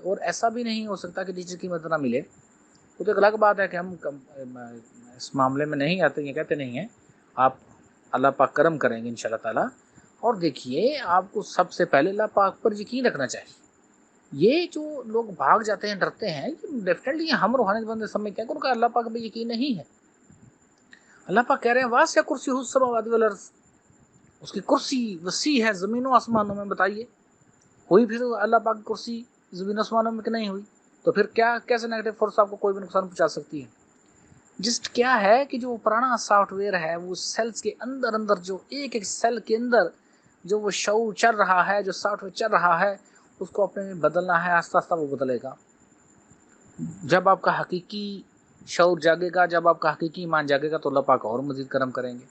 اور ایسا بھی نہیں ہو سکتا کہ ٹیچر کی مدد نہ ملے. وہ تو ایک الگ بات ہے کہ ہم اس معاملے میں نہیں آتے، یہ کہتے نہیں ہیں. آپ اللہ پاک کرم کریں گے انشاءاللہ تعالیٰ. اور دیکھیے آپ کو سب سے پہلے اللہ پاک پر یقین رکھنا چاہیے. یہ جو لوگ بھاگ جاتے ہیں، ڈرتے ہیں، ڈیفینیٹلی ہم روحانی بندے سب میں کیا کروں کہ اللہ پاک پہ یقین نہیں ہے. اللہ پاک کہہ رہے ہیں واسع کرسی السماوات والارض، اس کی کرسی وسیع ہے زمین و آسمانوں میں. بتائیے ہوئی پھر اللہ پاک کی کرسی زمین و آسمانوں میں کہ نہیں ہوئی؟ تو پھر کیا کیسے نیگیٹو فورس آپ کو کوئی بھی نقصان پہنچا سکتی ہے؟ جسٹ کیا ہے کہ جو پرانا سافٹ ویئر ہے وہ سیلز کے اندر اندر، جو ایک ایک سیل کے اندر جو وہ شعور چل رہا ہے، جو سافٹ ویئر چل رہا ہے، اس کو اپنے میں بدلنا ہے. آہستہ آہستہ وہ بدلے گا. جب آپ کا حقیقی شعور جاگے گا، جب آپ کا حقیقی ایمان جاگے گا، تو اللہ پاک اور مزید کرم کریں گے.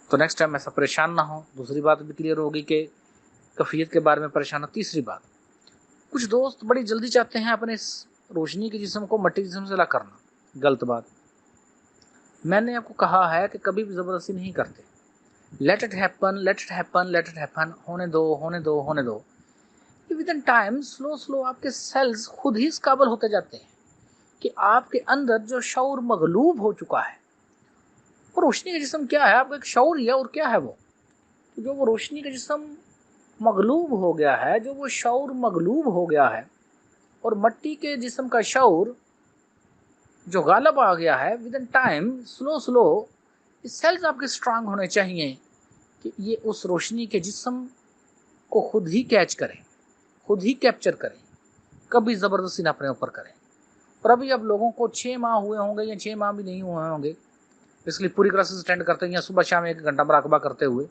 تو نیکسٹ ٹائم ایسا پریشان نہ ہو. دوسری بات بھی کلیئر ہوگی کہ کفیت کے بارے میں پریشان ہو. تیسری بات، کچھ دوست بڑی جلدی چاہتے ہیں اپنے اس روشنی کے جسم کو مٹی کے جسم سے الگ کرنا. غلط بات. میں نے آپ کو کہا ہے کہ کبھی بھی زبردستی نہیں کرتے. Late it happen, late it happen, late it happen. ہونے دو، ہونے دو، ہونے دو. ودن ٹائم سلو آپ کے سیلز خود ہی اس قابل ہوتے جاتے ہیں کہ آپ کے اندر جو شعور مغلوب ہو چکا ہے. وہ روشنی کا جسم کیا ہے؟ آپ کا ایک شعور ہی ہے. اور کیا ہے وہ؟ جو وہ روشنی کا جسم مغلوب ہو گیا ہے، جو وہ شعور مغلوب ہو گیا ہے، اور مٹی کے جسم کا شعور جو غالب آ گیا ہے، ودن ٹائم سلو سیلز آپ کے اسٹرانگ ہونے چاہیے کہ یہ اس روشنی کے جسم کو خود ہی کیچ کریں، خود ہی کیپچر کریں. کبھی زبردستی نہ اپنے اوپر کریں. اور ابھی اب لوگوں کو 6 ماہ ہوئے ہوں گے یا 6 ماہ بھی نہیں ہوئے ہوں گے، اس لیے پوری کلاسز اٹینڈ کرتے ہیں یا صبح شام 1 گھنٹہ مراقبہ کرتے ہوئے.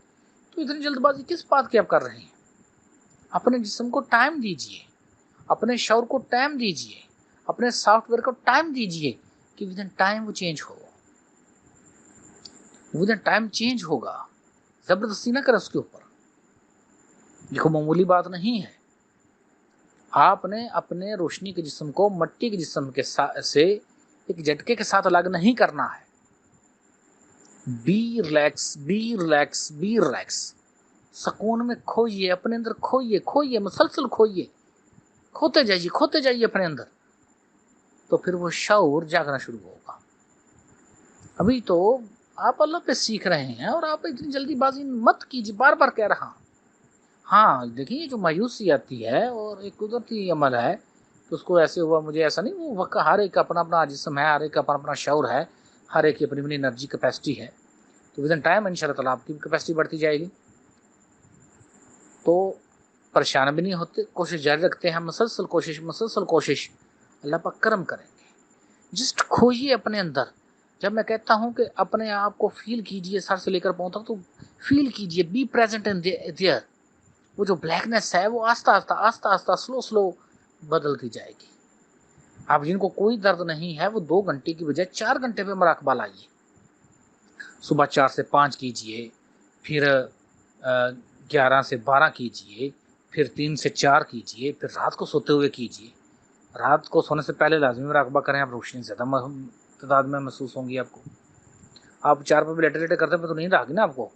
تو اتنی جلد بازی کس بات کی آپ کر رہے ہیں؟ اپنے جسم کو ٹائم دیجئے، اپنے شعور کو ٹائم دیجئے، اپنے سافٹ ویئر کو ٹائم دیجئے کہ ودن ٹائم وہ چینج ہو. ودن ٹائم چینج ہوگا. زبردستی نہ کرے اس کے اوپر. دیکھو معمولی بات نہیں ہے. آپ نے اپنے روشنی کے جسم کو مٹی کے جسم کے سے ایک جھٹکے کے ساتھ الگ نہیں کرنا ہے. Be relax, be relax, be relax. سکون میں کھوئیے، اپنے اندر کھوئیے، مسلسل کھوئیے، کھوتے جائیے اپنے اندر. تو پھر وہ شعور جاگنا شروع ہوگا. ابھی تو آپ اللہ پہ سیکھ رہے ہیں اور آپ اتنی جلدی بازی مت کیجیے. بار بار کہہ رہا ہوں. ہاں دیکھیے جو مایوسی آتی ہے اور ایک قدرتی عمل ہے کہ اس کو ایسے ہوا مجھے ایسا نہیں. وہ وقت ہر ایک کا اپنا اپنا جسم ہے، ہر ایک کا اپنا اپنا شعور ہے، ہر ایک کی اپنی اپنی انرجی کیپیسٹی ہے. تو ودن ٹائم ان شاء اللہ تعالیٰ آپ کی کیپیسٹی بڑھتی جائے گی. تو پریشان بھی نہیں ہوتے. کوشش جاری رکھتے ہیں. مسلسل کوشش. اللہ پاک کرم کریں گے. جسٹ کھوئیے اپنے اندر. جب میں کہتا ہوں کہ اپنے آپ کو فیل کیجئے سر سے لے کر پاؤں تک، تو فیل کیجئے. Be present in there. وہ جو بلیکنیس ہے وہ آہستہ آہستہ سلو بدلتی جائے گی. آپ جن کو کوئی درد نہیں ہے وہ 2 گھنٹے کی بجائے 4 گھنٹے پہ مراقبہ لائیے. صبح 4 سے 5 کیجئے، پھر 11 سے 12 کیجئے، پھر 3 سے 4 کیجئے، پھر رات کو سوتے ہوئے کیجئے. رات کو سونے سے پہلے لازمی مراقبہ کریں. آپ روشنی زیادہ تعداد میں محسوس ہوں گی آپ کو. آپ 4 پہ لیٹے کرتے ہیں تو نیند آ گی نا آپ کو.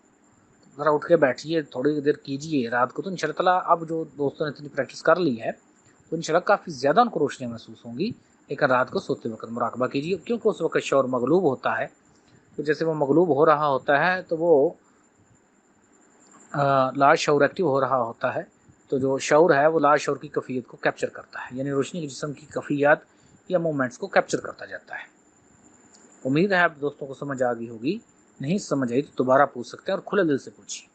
ذرا اٹھ کے بیٹھیے، تھوڑی دیر کیجیے رات کو. تو انشاءاللہ تعالیٰ اب جو دوستوں نے اتنی پریکٹس کر لی ہے تو انشاءاللہ کافی زیادہ ان کو روشنیاں محسوس ہوں گی. لیکن رات کو سوتے وقت مراقبہ کیجیے، کیونکہ اس وقت شعور مغلوب ہوتا ہے. تو جیسے وہ مغلوب ہو رہا ہوتا ہے تو وہ لاش شعور ایکٹیو ہو رہا ہوتا ہے. تو جو شعور ہے وہ لاش شعور کی کیفیت کو کیپچر کرتا ہے، یعنی روشنی کے جسم کی کیفیات یا مومنٹس کو کیپچر کرتا جاتا ہے. امید ہے آپ دوستوں کو سمجھ آ گئی ہوگی. نہیں سمجھ آئی تو دوبارہ پوچھ سکتے ہیں اور کھلے دل سے پوچھیے.